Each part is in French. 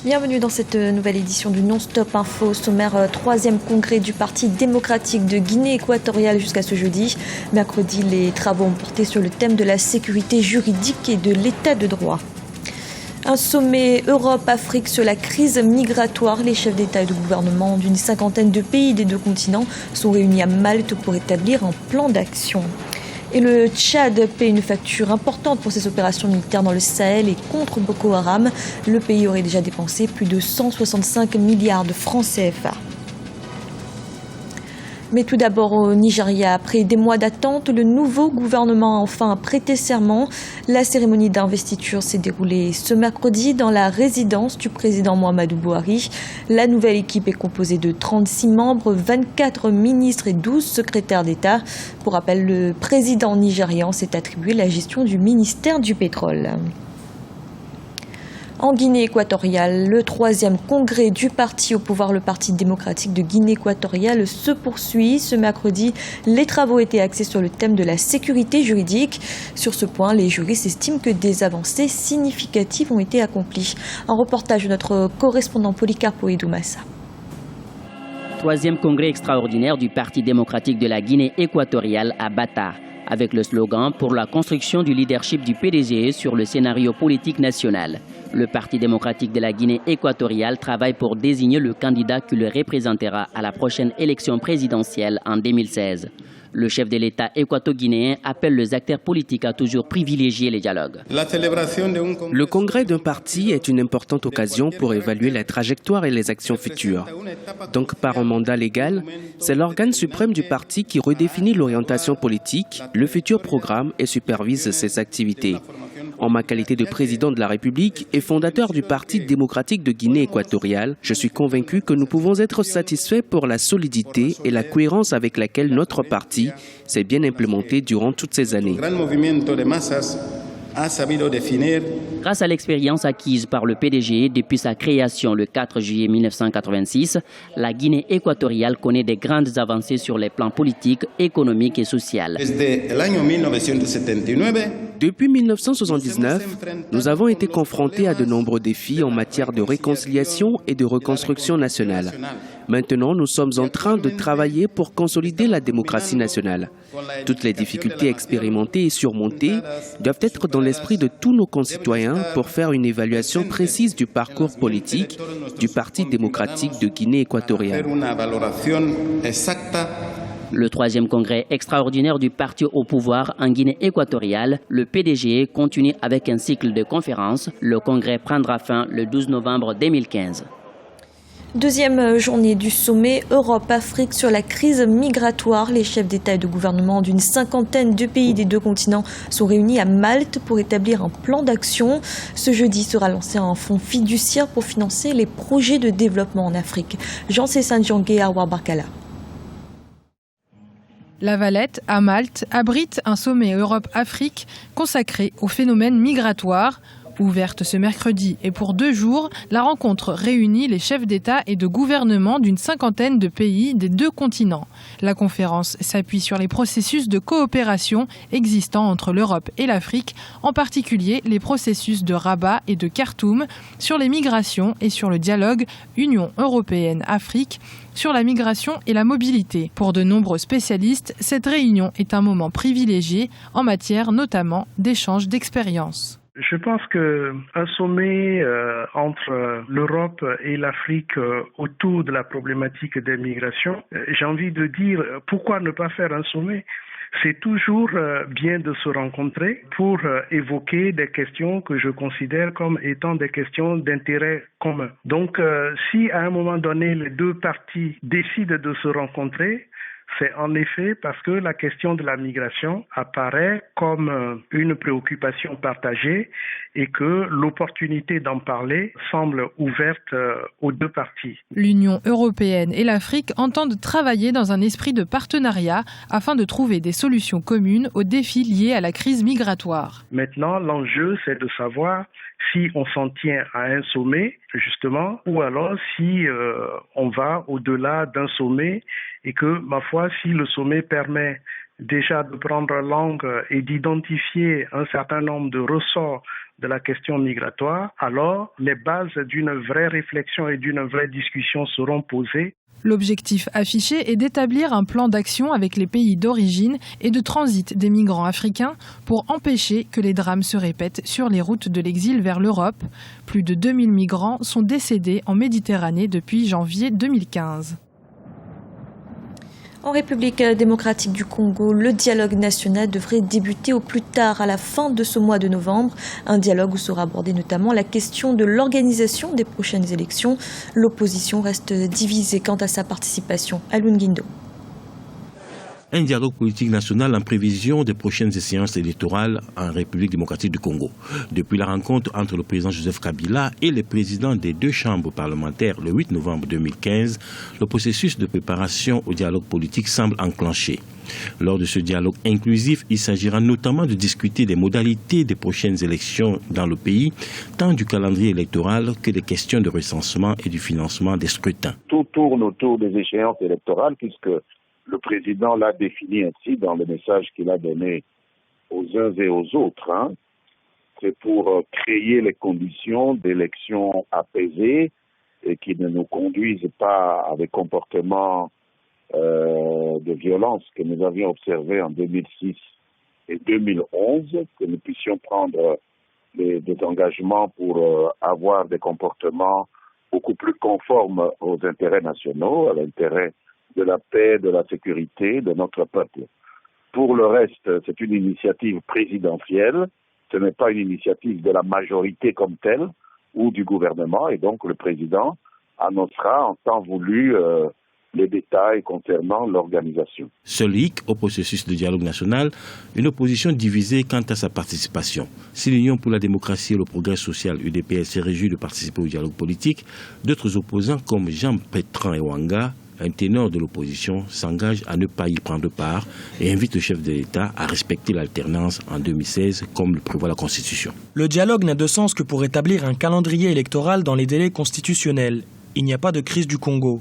Bienvenue dans cette nouvelle édition du Non-Stop Info. Sommaire 3e congrès du Parti démocratique de Guinée équatoriale jusqu'à ce jeudi. Mercredi, les travaux ont porté sur le thème de la sécurité juridique et de l'état de droit. Un sommet Europe-Afrique sur la crise migratoire. Les chefs d'État et de gouvernement d'une cinquantaine de pays des deux continents sont réunis à Malte pour établir un plan d'action. Et le Tchad paie une facture importante pour ses opérations militaires dans le Sahel et contre Boko Haram. Le pays aurait déjà dépensé plus de 165 milliards de francs CFA. Mais tout d'abord au Nigeria, après des mois d'attente, le nouveau gouvernement a enfin prêté serment. La cérémonie d'investiture s'est déroulée ce mercredi dans la résidence du président Muhammadu Buhari. La nouvelle équipe est composée de 36 membres, 24 ministres et 12 secrétaires d'État. Pour rappel, le président nigérian s'est attribué la gestion du ministère du pétrole. En Guinée équatoriale, le 3e congrès du parti au pouvoir, le Parti démocratique de Guinée équatoriale, se poursuit. Ce mercredi, les travaux étaient axés sur le thème de la sécurité juridique. Sur ce point, les juristes estiment que des avancées significatives ont été accomplies. Un reportage de notre correspondant Policarpo Edoumassa. 3e congrès extraordinaire du Parti démocratique de la Guinée équatoriale à Bata, avec le slogan « Pour la construction du leadership du PDG sur le scénario politique national ». Le Parti démocratique de la Guinée équatoriale travaille pour désigner le candidat qui le représentera à la prochaine élection présidentielle en 2016. Le chef de l'État équato-guinéen appelle les acteurs politiques à toujours privilégier les dialogues. Le congrès d'un parti est une importante occasion pour évaluer la trajectoire et les actions futures. Donc, par un mandat légal, c'est l'organe suprême du parti qui redéfinit l'orientation politique, le futur programme et supervise ses activités. En ma qualité de président de la République et fondateur du Parti démocratique de Guinée équatoriale, je suis convaincu que nous pouvons être satisfaits pour la solidité et la cohérence avec laquelle notre parti s'est bien implémenté durant toutes ces années. Grâce à l'expérience acquise par le PDG depuis sa création le 4 juillet 1986, la Guinée équatoriale connaît des grandes avancées sur les plans politiques, économiques et sociaux. Depuis 1979, nous avons été confrontés à de nombreux défis en matière de réconciliation et de reconstruction nationale. Maintenant, nous sommes en train de travailler pour consolider la démocratie nationale. Toutes les difficultés expérimentées et surmontées doivent être dans l'esprit de tous nos concitoyens pour faire une évaluation précise du parcours politique du Parti démocratique de Guinée équatoriale. Le 3e congrès extraordinaire du parti au pouvoir en Guinée équatoriale, le PDG, continue avec un cycle de conférences. Le congrès prendra fin le 12 novembre 2015. Deuxième journée du sommet Europe-Afrique sur la crise migratoire. Les chefs d'État et de gouvernement d'une cinquantaine de pays des deux continents sont réunis à Malte pour établir un plan d'action. Ce jeudi sera lancé un fonds fiduciaire pour financer les projets de développement en Afrique. Jean-César Djangé à Ouarbarkala. La Valette, à Malte, abrite un sommet Europe-Afrique consacré au phénomène migratoire. Ouverte ce mercredi et pour 2 jours, la rencontre réunit les chefs d'État et de gouvernement d'une cinquantaine de pays des deux continents. La conférence s'appuie sur les processus de coopération existants entre l'Europe et l'Afrique, en particulier les processus de Rabat et de Khartoum, sur les migrations et sur le dialogue Union européenne-Afrique, sur la migration et la mobilité. Pour de nombreux spécialistes, cette réunion est un moment privilégié en matière notamment d'échange d'expériences. Je pense qu'un sommet entre l'Europe et l'Afrique autour de la problématique des migrations, j'ai envie de dire pourquoi ne pas faire un sommet ? C'est toujours bien de se rencontrer pour évoquer des questions que je considère comme étant des questions d'intérêt commun. Donc si à un moment donné les deux parties décident de se rencontrer, c'est en effet parce que la question de la migration apparaît comme une préoccupation partagée et que l'opportunité d'en parler semble ouverte aux deux parties. L'Union européenne et l'Afrique entendent travailler dans un esprit de partenariat afin de trouver des solutions communes aux défis liés à la crise migratoire. Maintenant, l'enjeu, c'est de savoir si on s'en tient à un sommet, justement, ou alors si on va au-delà d'un sommet et que, ma foi, si le sommet permet déjà de prendre langue et d'identifier un certain nombre de ressorts de la question migratoire, alors les bases d'une vraie réflexion et d'une vraie discussion seront posées. L'objectif affiché est d'établir un plan d'action avec les pays d'origine et de transit des migrants africains pour empêcher que les drames se répètent sur les routes de l'exil vers l'Europe. Plus de 2000 migrants sont décédés en Méditerranée depuis janvier 2015. En République démocratique du Congo, le dialogue national devrait débuter au plus tard à la fin de ce mois de novembre. Un dialogue où sera abordée notamment la question de l'organisation des prochaines élections. L'opposition reste divisée quant à sa participation. Alun Guindo. Un dialogue politique national en prévision des prochaines séances électorales en République démocratique du Congo. Depuis la rencontre entre le président Joseph Kabila et les présidents des deux chambres parlementaires le 8 novembre 2015, le processus de préparation au dialogue politique semble enclenché. Lors de ce dialogue inclusif, il s'agira notamment de discuter des modalités des prochaines élections dans le pays, tant du calendrier électoral que des questions de recensement et du financement des scrutins. Tout tourne autour des échéances électorales puisque le président l'a défini ainsi dans le message qu'il a donné aux uns et aux autres. C'est pour créer les conditions d'élections apaisées et qui ne nous conduisent pas à des comportements de violence que nous avions observés en 2006 et 2011, que nous puissions prendre des engagements pour avoir des comportements beaucoup plus conformes aux intérêts nationaux, à l'intérêt de la paix, de la sécurité de notre peuple. Pour le reste, c'est une initiative présidentielle, ce n'est pas une initiative de la majorité comme telle ou du gouvernement, et donc le président annoncera en temps voulu les détails concernant l'organisation. Seul hic au processus de dialogue national, une opposition divisée quant à sa participation. Si l'Union pour la démocratie et le progrès social, UDPS, s'est réjoui de participer au dialogue politique, d'autres opposants comme Jean-Bertrand Ewanga, un ténor de l'opposition, s'engage à ne pas y prendre part et invite le chef de l'État à respecter l'alternance en 2016 comme le prévoit la Constitution. Le dialogue n'a de sens que pour établir un calendrier électoral dans les délais constitutionnels. Il n'y a pas de crise du Congo.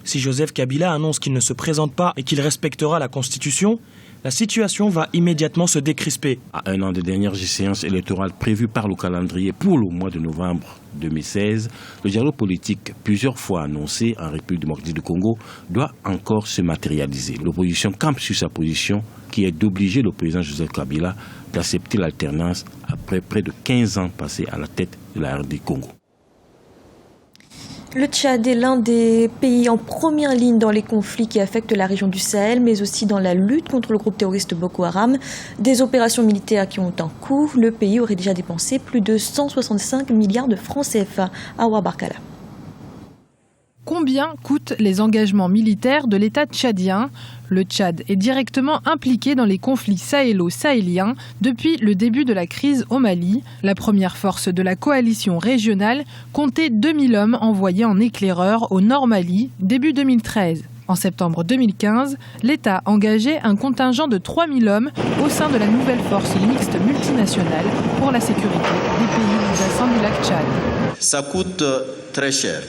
Si Joseph Kabila annonce qu'il ne se présente pas et qu'il respectera la Constitution, la situation va immédiatement se décrisper. À un an des dernières séances électorales prévues par le calendrier pour le mois de novembre 2016, le dialogue politique, plusieurs fois annoncé en République démocratique du Congo, doit encore se matérialiser. L'opposition campe sur sa position qui est d'obliger le président Joseph Kabila d'accepter l'alternance après près de 15 ans passés à la tête de la RD Congo. Le Tchad est l'un des pays en première ligne dans les conflits qui affectent la région du Sahel, mais aussi dans la lutte contre le groupe terroriste Boko Haram. Des opérations militaires qui ont en cours, le pays aurait déjà dépensé plus de 165 milliards de francs CFA. Awa Barkala. Combien coûtent les engagements militaires de l'État tchadien ? Le Tchad est directement impliqué dans les conflits sahélo-sahéliens depuis le début de la crise au Mali. La première force de la coalition régionale comptait 2000 hommes envoyés en éclaireur au Nord Mali début 2013. En septembre 2015, l'État engageait un contingent de 3000 hommes au sein de la nouvelle force mixte multinationale pour la sécurité des pays du bassin du lac Tchad. Ça coûte très cher.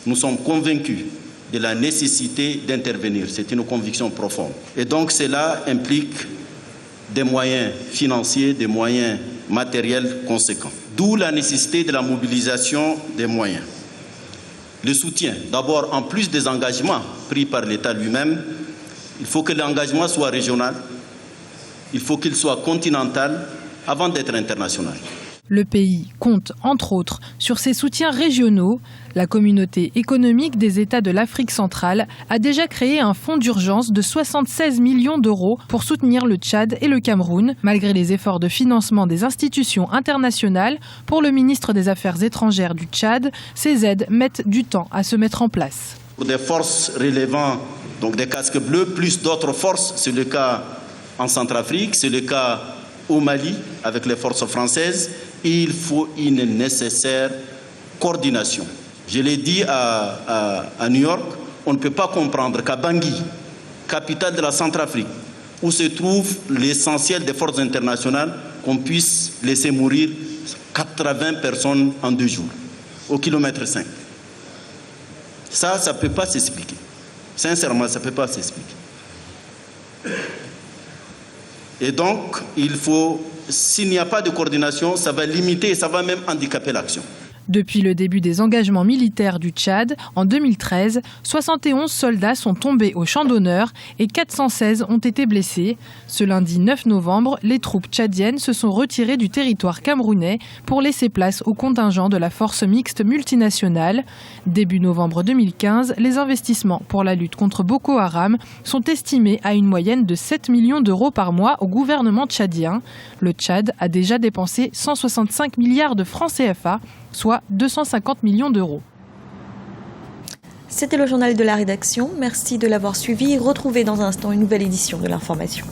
Nous sommes convaincus de la nécessité d'intervenir. C'est une conviction profonde. Et donc cela implique des moyens financiers, des moyens matériels conséquents. D'où la nécessité de la mobilisation des moyens. Le soutien, d'abord en plus des engagements pris par l'État lui-même, il faut que l'engagement soit régional, il faut qu'il soit continental avant d'être international. Le pays compte, entre autres, sur ses soutiens régionaux. La communauté économique des États de l'Afrique centrale a déjà créé un fonds d'urgence de 76 millions d'euros pour soutenir le Tchad et le Cameroun. Malgré les efforts de financement des institutions internationales, pour le ministre des Affaires étrangères du Tchad, ces aides mettent du temps à se mettre en place. Pour des forces relevant donc des casques bleus, plus d'autres forces, c'est le cas en Centrafrique, c'est le cas au Mali avec les forces françaises. Il faut une nécessaire coordination. Je l'ai dit à New York, on ne peut pas comprendre qu'à Bangui, capitale de la Centrafrique, où se trouve l'essentiel des forces internationales, qu'on puisse laisser mourir 80 personnes en 2 jours, au kilomètre 5. Ça ne peut pas s'expliquer. Sincèrement, ça ne peut pas s'expliquer. Et donc, s'il n'y a pas de coordination, ça va limiter et ça va même handicaper l'action. Depuis le début des engagements militaires du Tchad, en 2013, 71 soldats sont tombés au champ d'honneur et 416 ont été blessés. Ce lundi 9 novembre, les troupes tchadiennes se sont retirées du territoire camerounais pour laisser place au contingent de la force mixte multinationale. Début novembre 2015, les investissements pour la lutte contre Boko Haram sont estimés à une moyenne de 7 millions d'euros par mois au gouvernement tchadien. Le Tchad a déjà dépensé 165 milliards de francs CFA, soit 250 millions d'euros. C'était le journal de la rédaction. Merci de l'avoir suivi. Retrouvez dans un instant une nouvelle édition de l'information.